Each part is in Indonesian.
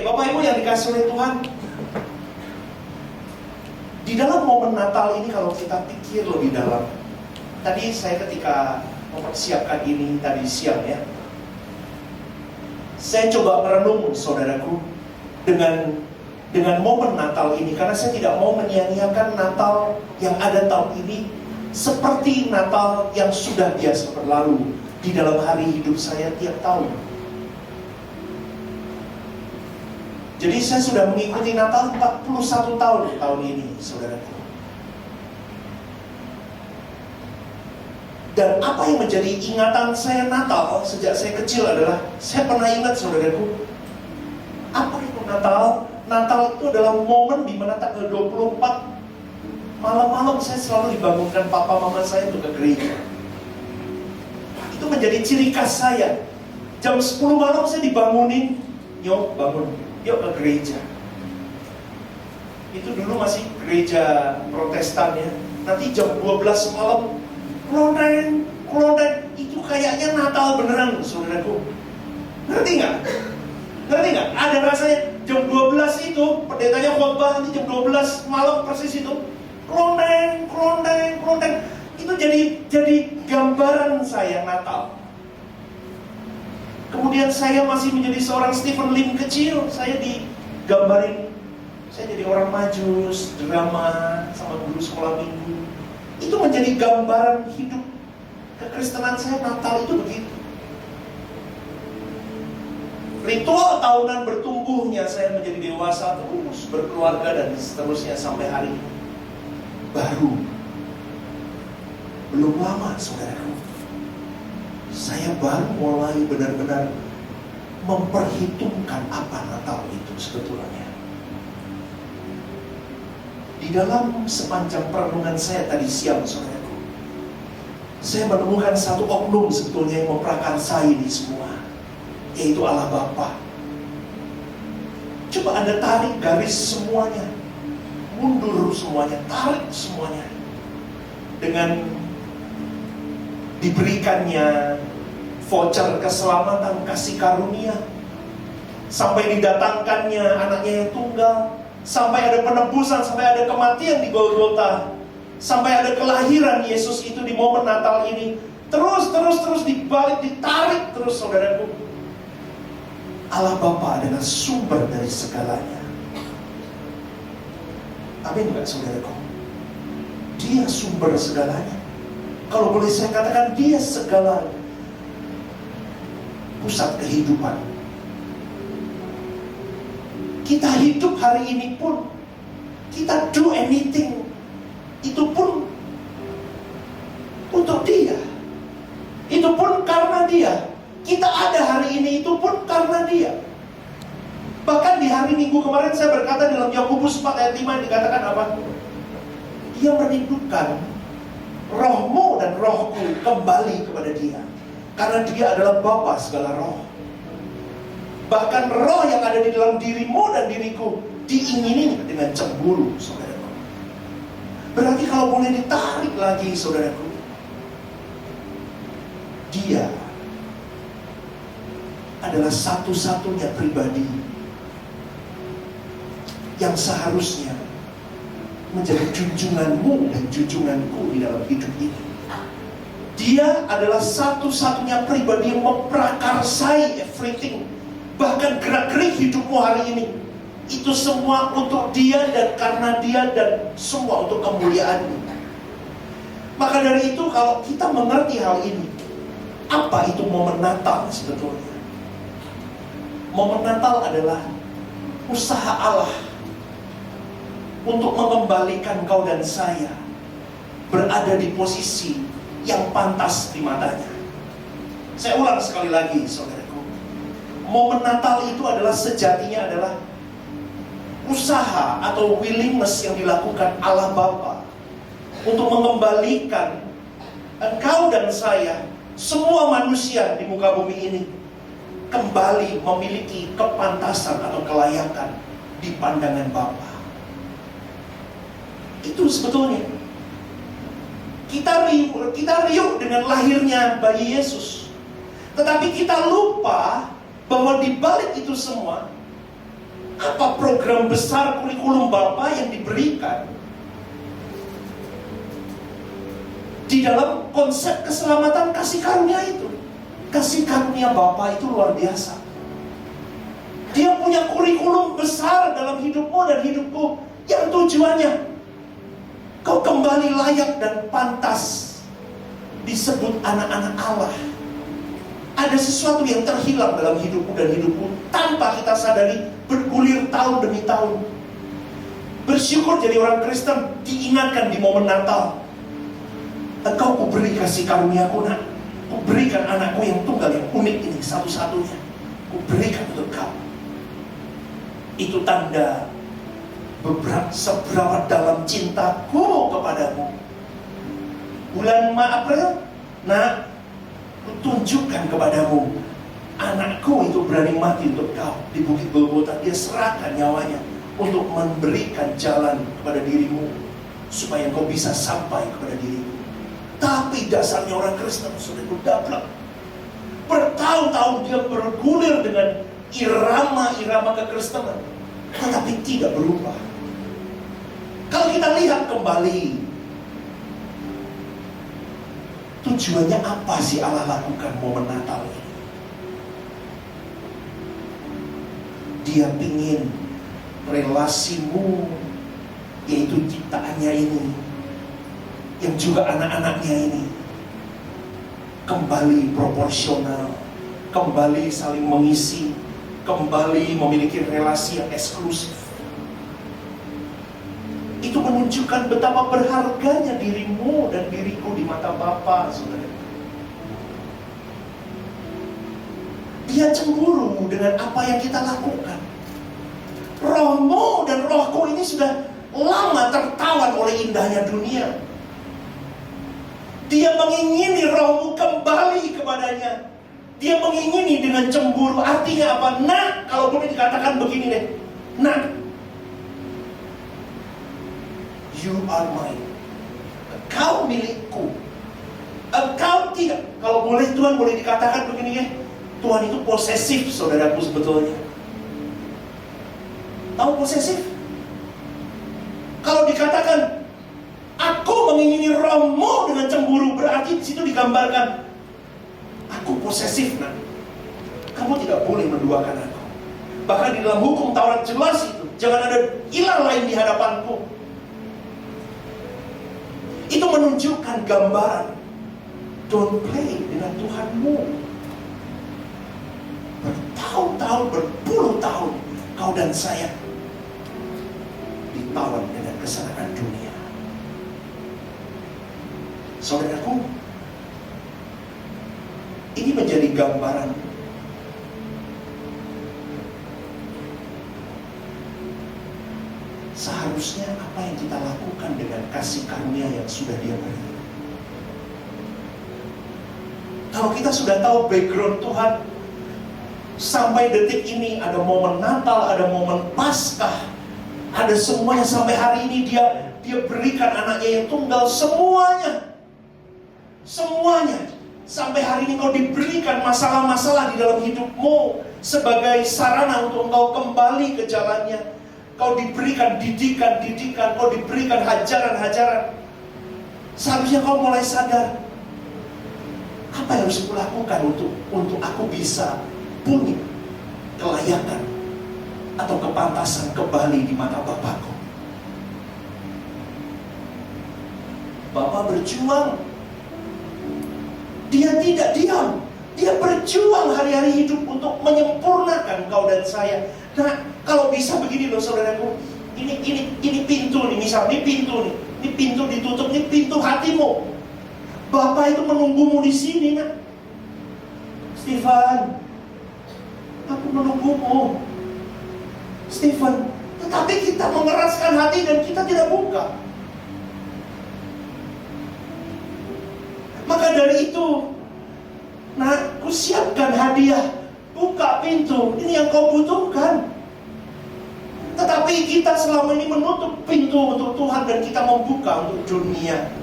Bapak Ibu yang dikasih oleh Tuhan, di dalam momen Natal ini kalau kita pikir lebih dalam, tadi saya ketika mempersiapkan ini tadi siang ya, saya coba merenung saudaraku dengan momen Natal ini, karena saya tidak mau menyia-nyiakan Natal yang ada tahun ini seperti Natal yang sudah biasa berlalu di dalam hari hidup saya tiap tahun. Jadi saya sudah mengikuti Natal 41 tahun ini, saudaraku. Dan apa yang menjadi ingatan saya Natal sejak saya kecil adalah, saya pernah ingat saudaraku, apa itu Natal? Natal itu adalah momen di mana tanggal 24 malam-malam saya selalu dibangunkan papa mama saya untuk ke gereja. Itu menjadi ciri khas saya. Jam 10 malam saya dibangunin, yuk bangun, yuk ke gereja. Itu dulu masih gereja Protestan ya. Nanti jam 12 malam, kloneng, itu kayaknya Natal beneran, saudaraku. Ngerti nggak? Ngerti nggak? Ada rasanya jam 12 itu, pendetanya khotbah nanti jam 12 malam persis itu. Kloneng. Itu jadi gambaran saya Natal. Kemudian saya masih menjadi seorang Stephen Lim kecil, saya digambarin, saya jadi orang Majus, drama, sama guru sekolah minggu. Itu menjadi gambaran hidup kekristenan saya. Natal itu begitu. Ritual tahunan bertumbuhnya saya menjadi dewasa, terus berkeluarga dan seterusnya sampai hari ini. Baru belum lama saudaraku, saya baru mulai benar-benar memperhitungkan apa Natal itu sebetulnya. Di dalam sepanjang perenungan saya tadi siang saudaraku, saya menemukan satu oknum sebetulnya yang memprakarsai ini semua, yaitu Allah Bapa. Coba Anda tarik garis semuanya, mundur semuanya, tarik semuanya. Dengan diberikannya voucher keselamatan, kasih karunia, sampai didatangkannya anaknya yang tunggal, sampai ada penebusan, sampai ada kematian di Golgota, sampai ada kelahiran Yesus itu di momen Natal ini. Terus dibalik, ditarik terus saudaraku. Allah Bapa adalah sumber dari segalanya. Amin enggak saudaraku? Dia sumber segalanya. Kalau boleh saya katakan, dia segala pusat kehidupan. Kita hidup hari ini pun, kita do anything, itu pun untuk dia. Itu pun karena dia. Kita ada hari ini itu pun karena dia. Bahkan di hari Minggu kemarin saya berkata dalam Yakobus 4 ayat 5 dikatakan apa? Dia merindukan rohmu dan rohku kembali kepada dia, karena dia adalah Bapa segala roh. Bahkan roh yang ada di dalam dirimu dan diriku diingini dengan cemburu, saudaraku. Berarti kalau boleh ditarik lagi, saudaraku, dia adalah satu-satunya pribadi yang seharusnya menjadi junjunganmu dan junjunganku di dalam hidup ini. Dia adalah satu-satunya pribadi yang memprakarsai everything. Bahkan gerak-gerik hidupmu hari ini, itu semua untuk dia dan karena dia dan semua untuk kemuliaan-Nya. Maka dari itu kalau kita mengerti hal ini, apa itu momen Natal sebetulnya? Momen Natal adalah usaha Allah untuk mengembalikan kau dan saya berada di posisi yang pantas di matanya. Saya ulang sekali lagi, saudaraku. Momen Natal itu adalah sejatinya adalah usaha atau willingness yang dilakukan Allah Bapa untuk mengembalikan engkau dan saya, semua manusia di muka bumi ini, kembali memiliki kepantasan atau kelayakan di pandangan Bapa. Itu sebetulnya. Kita riuh dengan lahirnya bayi Yesus. Tetapi kita lupa bahwa di balik itu semua Apa program besar kurikulum Bapa yang diberikan? Di dalam konsep keselamatan kasih karunia itu. Kasih karunia Bapa itu luar biasa. Dia punya kurikulum besar dalam hidupmu dan hidupku, yang tujuannya kau kembali layak dan pantas disebut anak-anak Allah. Ada sesuatu yang terhilang dalam hidupmu dan hidupku tanpa kita sadari, bergulir tahun demi tahun. Bersyukur jadi orang Kristen diingatkan di momen Natal. Engkau kuberi kasih karuniaku, nak. Kuberikan anakku yang tunggal, yang unik ini, satu-satunya. Kuberikan untuk kau. Itu tanda seberapa dalam cintaku kepadamu. Bulan April, nak, tunjukkan kepadamu anakku itu berani mati untuk kau. Di Bukit Golgota dia serahkan nyawanya untuk memberikan jalan kepada dirimu, supaya kau bisa sampai kepada dirimu. Tapi dasarnya orang Kristen sudah berdablek. Bertahun-tahun dia bergulir dengan irama-irama kekristenan, tetapi tidak berubah. Kalau kita lihat kembali, tujuannya apa sih Allah lakukan momen Natal ini? Dia ingin relasimu, yaitu ciptaannya ini, yang juga anak-anaknya ini, kembali proporsional, kembali saling mengisi, kembali memiliki relasi yang eksklusif. Itu menunjukkan betapa berharganya dirimu dan diriku di mata Bapa, saudara. Dia cemburu dengan apa yang kita lakukan. Rohmu dan rohku ini sudah lama tertawan oleh indahnya dunia. Dia mengingini rohmu kembali kepadanya. Dia mengingini dengan cemburu. Artinya apa? Nah, kalau boleh dikatakan begini deh. Nah, you are mine. Engkau milikku. Engkau tidak. Kalau boleh Tuhan boleh dikatakan begini ya. Tuhan itu posesif, saudaraku, sebetulnya. Tahu posesif? Kalau dikatakan aku mengingini rohmu dengan cemburu, berarti di situ digambarkan aku posesif, nak. Kamu tidak boleh menduakan aku. Bahkan di dalam hukum Taurat jelas itu, jangan ada ilah lain di hadapanku. Itu menunjukkan gambaran don't play dengan Tuhanmu. Bertahun-tahun, berpuluh tahun kau dan saya ditawan dengan kesenangan dunia. Saudaraku, ini menjadi gambaran seharusnya apa yang kita lakukan dengan kasih karunia yang sudah Dia beri. Kalau kita sudah tahu background Tuhan, sampai detik ini ada momen Natal, ada momen Paskah, ada semuanya sampai hari ini Dia berikan anaknya yang tunggal, semuanya. Sampai hari ini kau diberikan masalah-masalah di dalam hidupmu sebagai sarana untuk engkau kembali ke jalannya. Kau diberikan didikan-didikan, kau diberikan hajaran-hajaran. Seharusnya kau mulai sadar, apa yang harus kulakukan untuk aku bisa punya kelayakan atau kepantasan kembali di mata Bapakku. Bapa berjuang. Dia tidak diam. Dia berjuang hari-hari hidup untuk menyempurnakan kau dan saya. Nah, kalau bisa begini loh saudaraku. Ini pintu nih, misal ini pintu nih. Ini pintu ditutup, ini pintu hatimu. Bapa itu menunggumu di sini, nak. Stephen, aku menunggumu. Stephen, tetapi kita mengeraskan hati dan kita tidak buka. Maka dari itu, nah, ku siapkan hadiah, buka pintu, ini yang kau butuhkan. Tetapi kita selama ini menutup pintu untuk Tuhan dan kita membuka untuk dunia.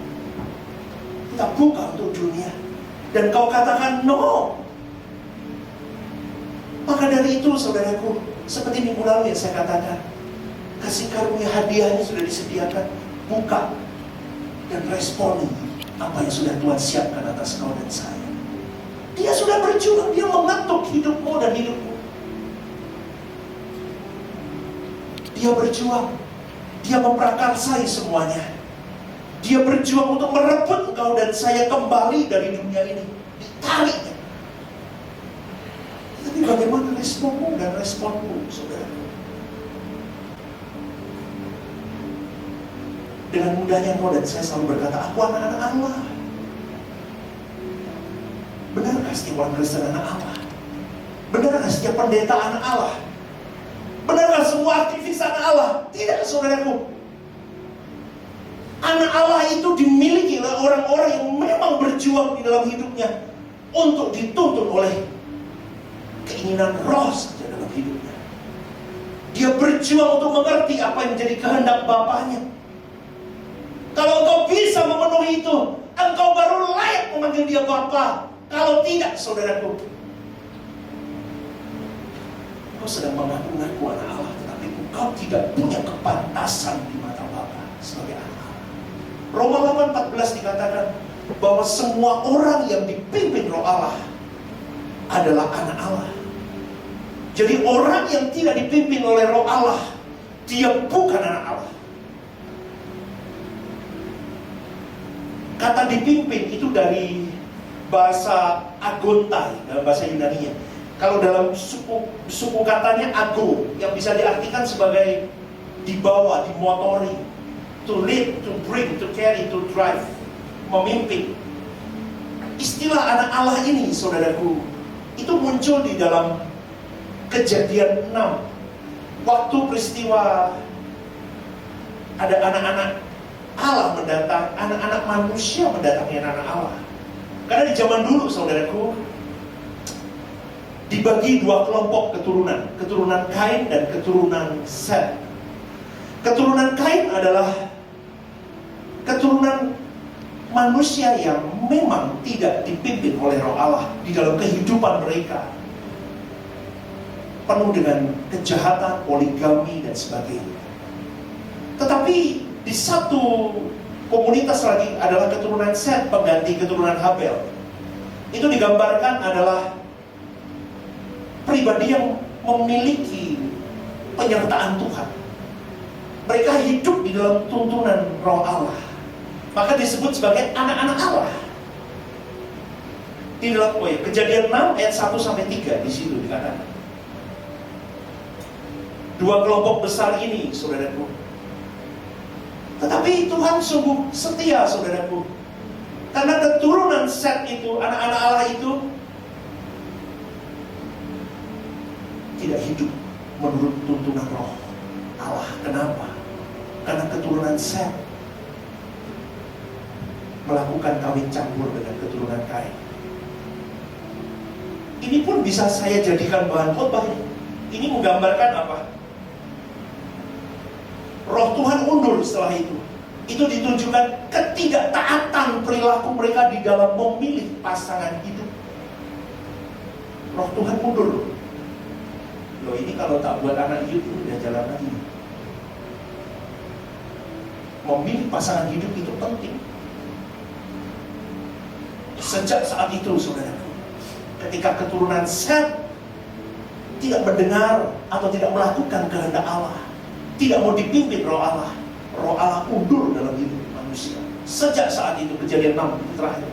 Kita buka untuk dunia. Dan kau katakan no. Maka dari itu saudaraku, Seperti minggu lalu yang saya katakan, kasih karunia hadiahnya sudah disediakan. Buka dan responi apa yang sudah Tuhan siapkan atas kau dan saya. Dia sudah berjuang, dia mengetuk hidupmu dan hidupmu. Dia berjuang, dia memprakarsai semuanya. Dia berjuang untuk merebut engkau dan saya kembali dari dunia ini. Ditariknya. Tapi bagaimana responmu dan responku, saudara? Dengan mudahnya engkau dan saya selalu berkata, aku anak-anak Allah. Benarkah setiap orang Kristen anak Allah? Benarkah setiap pendeta anak Allah? Benarkah semua aktivis anak Allah? Tidak, saudaraku. Anak Allah itu dimiliki oleh orang-orang yang memang berjuang di dalam hidupnya untuk dituntun oleh keinginan roh saja dalam hidupnya. Dia berjuang untuk mengerti apa yang menjadi kehendak Bapaknya. Kalau engkau bisa memenuhi itu, engkau baru layak memanggil dia Bapa. Kalau tidak, saudaraku, engkau sedang mengaku-ngaku anak Allah, tetapi engkau tidak punya kepantasan di mata Bapa sebagai anak Allah. Roma 8:14 dikatakan bahwa semua orang yang dipimpin Roh Allah adalah anak Allah. Jadi orang yang tidak dipimpin oleh Roh Allah, dia bukan anak Allah. Kata dipimpin itu dari bahasa agontai, dalam bahasa Yunani-nya. Kalau dalam suku katanya ago, yang bisa diartikan sebagai dibawa, dimotori. To lead, to bring, to carry, to drive. Memimpin. Istilah anak Allah ini, saudaraku, itu muncul di dalam Kejadian 6. Waktu peristiwa ada anak-anak Allah mendatang, anak-anak manusia mendatangi anak-anak Allah. Karena di zaman dulu, saudaraku, dibagi dua kelompok keturunan. Keturunan Kain dan keturunan Set. Keturunan Kain adalah keturunan manusia yang memang tidak dipimpin oleh Roh Allah di dalam kehidupan mereka. Penuh dengan kejahatan, poligami, dan sebagainya. Tetapi di satu komunitas lagi adalah keturunan Set, pengganti keturunan Habel. Itu digambarkan adalah pribadi yang memiliki penyertaan Tuhan. Mereka hidup di dalam tuntunan Roh Allah. Maka disebut sebagai anak-anak Allah. Di dalam Kejadian 6 ayat 1-3 di situ dikatakan. Dua kelompok besar ini, saudaraku. Tetapi Tuhan sungguh setia, saudaraku. Karena keturunan Set itu, anak-anak Allah itu tidak hidup menurut tuntunan Roh Allah. Kenapa? Karena keturunan Set melakukan kawin campur dengan keturunan Kain. Ini pun bisa saya jadikan bahan khotbah. Ini menggambarkan apa? Roh Tuhan mundur setelah itu. Itu ditunjukkan ketidaktaatan perilaku mereka di dalam memilih pasangan hidup. Roh Tuhan mundur. Loh, ini kalau tak buat anak hidup itu udah jalan lagi. Memilih pasangan hidup itu penting. Sejak saat itu, saudaraku, ketika keturunan Set tidak mendengar atau tidak melakukan kehendak Allah, tidak mau dipimpin Roh Allah, Roh Allah undur dalam hidup manusia. Sejak saat itu, Kejadian 6 itu terakhir.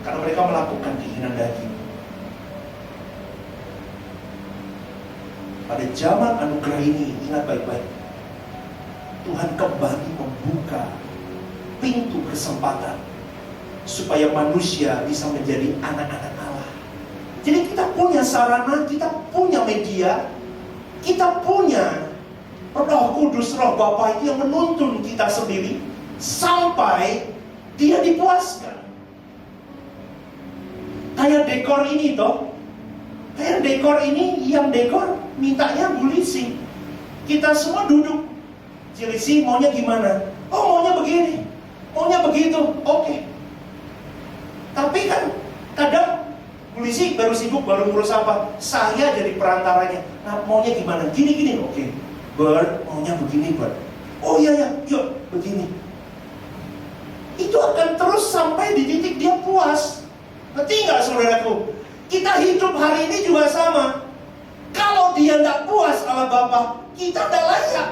Karena mereka melakukan keinginan daging. Pada zaman anugerah ini, ingat baik-baik, Tuhan kembali membuka pintu kesempatan supaya manusia bisa menjadi anak-anak Allah. Jadi kita punya sarana, kita punya media, kita punya Roh Kudus, Roh Bapa itu yang menuntun kita sendiri sampai dia dipuaskan. Kayak dekor ini toh, kayak dekor ini, yang dekor mintanya Bu Lisi. Kita semua duduk, Lisi maunya gimana? Oh, maunya begini, maunya begitu, oke. Tapi kan kadang Bu polisi baru sibuk, baru ngurus apa? Saya jadi perantaranya. Nah, maunya gimana? Gini, oke. Bert, maunya begini, Bert. Oh iya, yuk, begini. Itu akan terus sampai di titik dia puas. Ngerti nggak saudaraku? Kita hidup hari ini juga sama. Kalau dia nggak puas sama Bapa, kita nggak layak.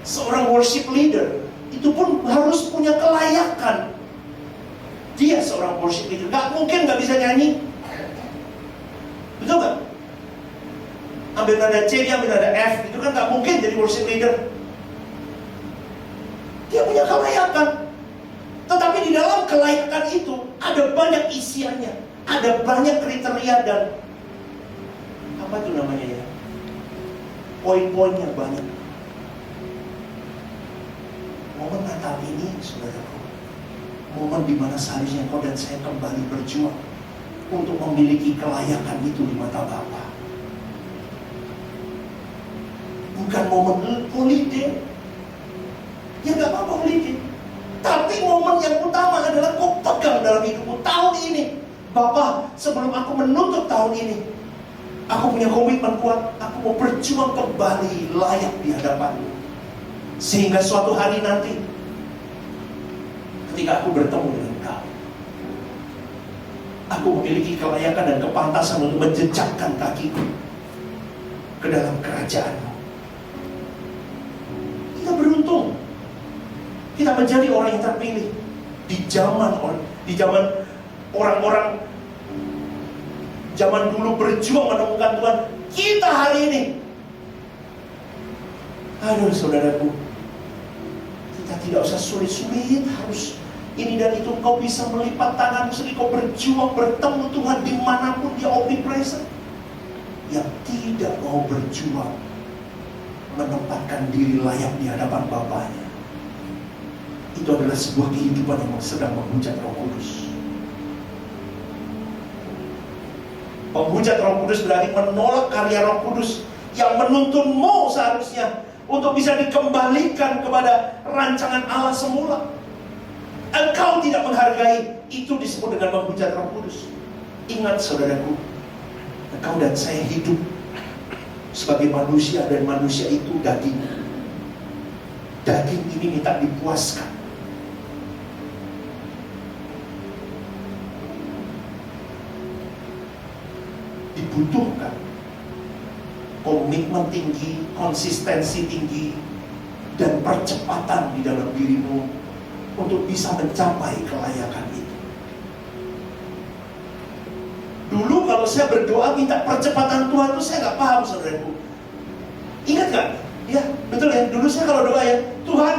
Seorang worship leader itu pun harus punya kelayakan. Dia seorang worship leader, mungkin nggak bisa nyanyi. Betul nggak? Ambil nada C, dia ambil nada F, itu kan nggak mungkin jadi worship leader. Dia punya kelayakan. Tetapi di dalam kelayakan itu ada banyak isiannya, ada banyak kriteria dan apa itu namanya ya? Poin-poinnya banyak. Momen Natal ini, saudaraku, momen di mana seharusnya kau dan saya kembali berjuang untuk memiliki kelayakan itu di mata Bapa. Bukan momen holiday, ya nggak apa-apa holiday. Tapi momen yang utama adalah kau pegang dalam hidupmu tahun ini. Bapa, sebelum aku menutup tahun ini, aku punya komitmen kuat. Aku mau berjuang kembali layak di hadapanmu. Sehingga suatu hari nanti, ketika aku bertemu dengan kau, aku memiliki kelayakan dan kepantasan untuk menjejakkan kakiku ke dalam kerajaan-Mu. Kita beruntung. Kita menjadi orang yang terpilih di zaman orang-orang zaman dulu berjuang menemukan Tuhan. Kita hari ini, aduh saudaraku, kita tidak usah sulit-sulit harus ini dan itu. Kau bisa melipat tanganmu sendiri, kau berjuang bertemu Tuhan dimanapun dia omnipresent. Yang tidak mau berjuang menempatkan diri layak di hadapan Bapaknya, itu adalah sebuah kehidupan yang sedang menghujat Roh Kudus. Menghujat Roh Kudus berarti menolak karya Roh Kudus yang menuntunmu seharusnya untuk bisa dikembalikan kepada rancangan Allah semula. Engkau tidak menghargai, itu disebut dengan menghujat Roh Kudus. Ingat saudaraku, engkau dan saya hidup sebagai manusia, dan manusia itu daging. Daging ini minta dipuaskan. Dibutuhkan komitmen tinggi, konsistensi tinggi, dan percepatan di dalam dirimu untuk bisa mencapai kelayakan itu. Dulu kalau saya berdoa minta percepatan Tuhan itu saya nggak paham, saudaraku. Ingat nggak? Ya betul ya. Dulu saya kalau doa ya, Tuhan,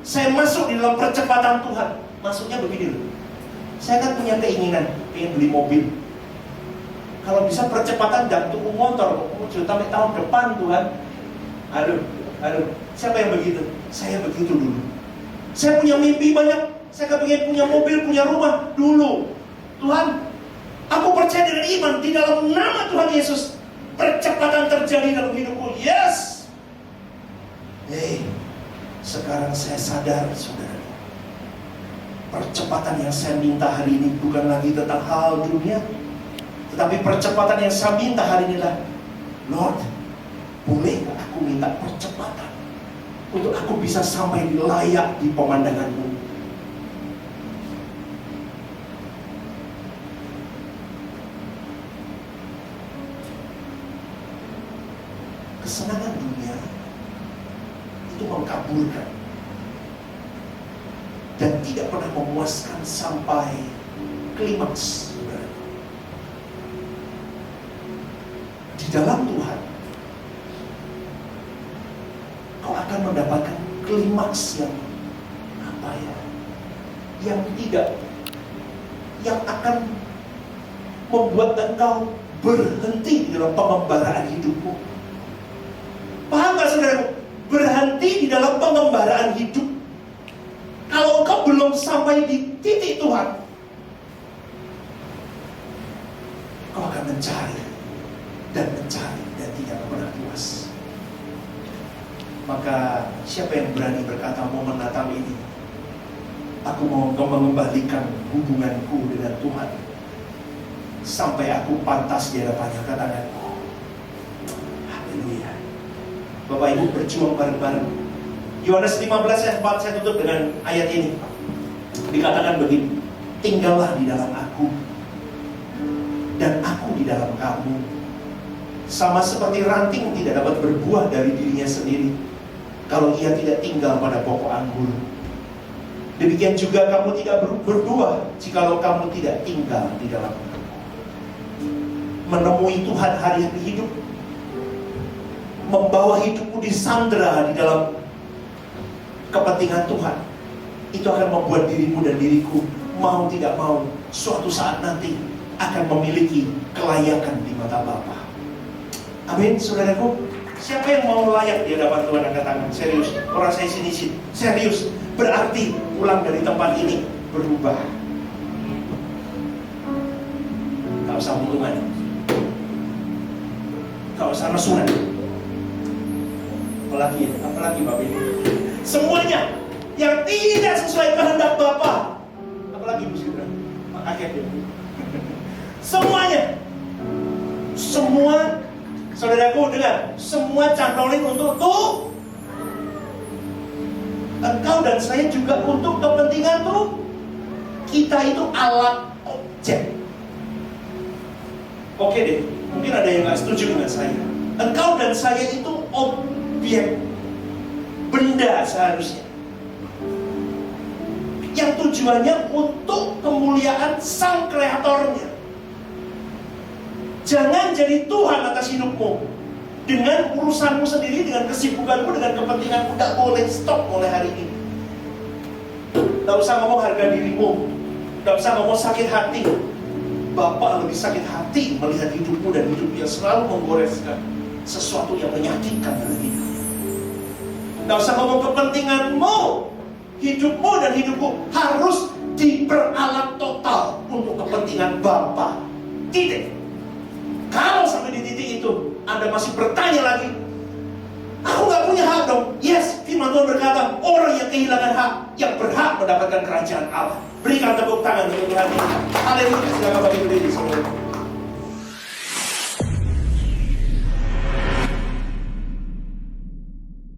saya masuk di dalam percepatan Tuhan. Maksudnya begini loh. Saya kan punya keinginan, pengen beli mobil. Kalau bisa percepatan dan tunggu motor, sampai tahun depan Tuhan. Aduh, siapa yang begitu? Saya begitu dulu. Saya punya mimpi banyak. Saya pengen punya mobil, punya rumah dulu. Tuhan, aku percaya dengan iman di dalam nama Tuhan Yesus, percepatan terjadi dalam hidupku. Yes. Sekarang saya sadar, saudara, percepatan yang saya minta hari ini bukan lagi tentang hal dunia, tetapi percepatan yang saya minta hari ini adalah, Lord, boleh gak aku minta percepatan untuk aku bisa sampai layak di pemandangan-Mu. Kesenangan dunia itu mengkaburkan dan tidak pernah memuaskan sampai klimaks. Di dalam Tuhan, kau akan mendapatkan klimaks yang akan membuat engkau berhenti di dalam pengembaraan hidupmu. Paham gak saudara? Berhenti di dalam pengembaraan hidup. Kalau engkau belum sampai di titik Tuhan, kau akan mencari dan tidak pernah puas. Maka siapa yang berani berkata momen Natal ini Aku mau Engkau mengembalikan hubunganku dengan Tuhan sampai aku pantas di hadapannya. Katakan haleluya. Bapak Ibu berjuang bareng-bareng. Yohanes 15 ayat 4, saya tutup dengan ayat ini. Dikatakan begini, tinggallah di dalam aku dan aku di dalam kamu. Sama seperti ranting tidak dapat berbuah dari dirinya sendiri kalau ia tidak tinggal pada pokok anggur. Demikian juga kamu tidak berbuah jikalau kamu tidak tinggal di dalam aku. Menemui Tuhan hari-hari hidup, membawa hidupmu disandera di dalam kepentingan Tuhan, itu akan membuat dirimu dan diriku mau tidak mau suatu saat nanti akan memiliki kelayakan di mata Bapa. Amin, saudaraku. Siapa yang mau layak di hadapan Tuhan? Angkat tangan. Serius, orang saya sini serius. Berarti pulang dari tempat ini berubah. Gak usah hubungan, gak usah mesunan. Apalagi Bapak ini. Semuanya yang tidak sesuai kehendak Bapa. Apalagi Bu Sidra, akhirnya. Semuanya. Semua, saudaraku dengar, semua cantolin untuk tuh. Engkau dan saya juga untuk kepentingan tuh. Kita itu alat objek. Oke deh, mungkin ada yang gak setuju dengan saya. Engkau dan saya itu objek, benda seharusnya, yang tujuannya untuk kemuliaan Sang Kreatornya. Jangan jadi Tuhan atas hidupmu dengan urusanmu sendiri, dengan kesibukanmu, dengan kepentinganmu. Tidak boleh, stop mulai hari ini. Tidak usah ngomong harga dirimu, tidak usah ngomong sakit hati. Bapak lebih sakit hati melihat hidupmu dan hidup yang selalu menggoreskan sesuatu yang menyakitkan dalam hidup. Tidak usah ngomong kepentinganmu. Hidupmu dan hidupku harus diperalat total untuk kepentingan Bapa. Titik. Kalau sampai di titik itu Anda masih bertanya lagi, aku gak punya hak dong. Yes, firman Tuhan berkata, orang yang kehilangan hak, yang berhak mendapatkan kerajaan Allah. Berikan tepuk tangan untuk Tuhan. Haleluya. Silakan bagi berdiri semua.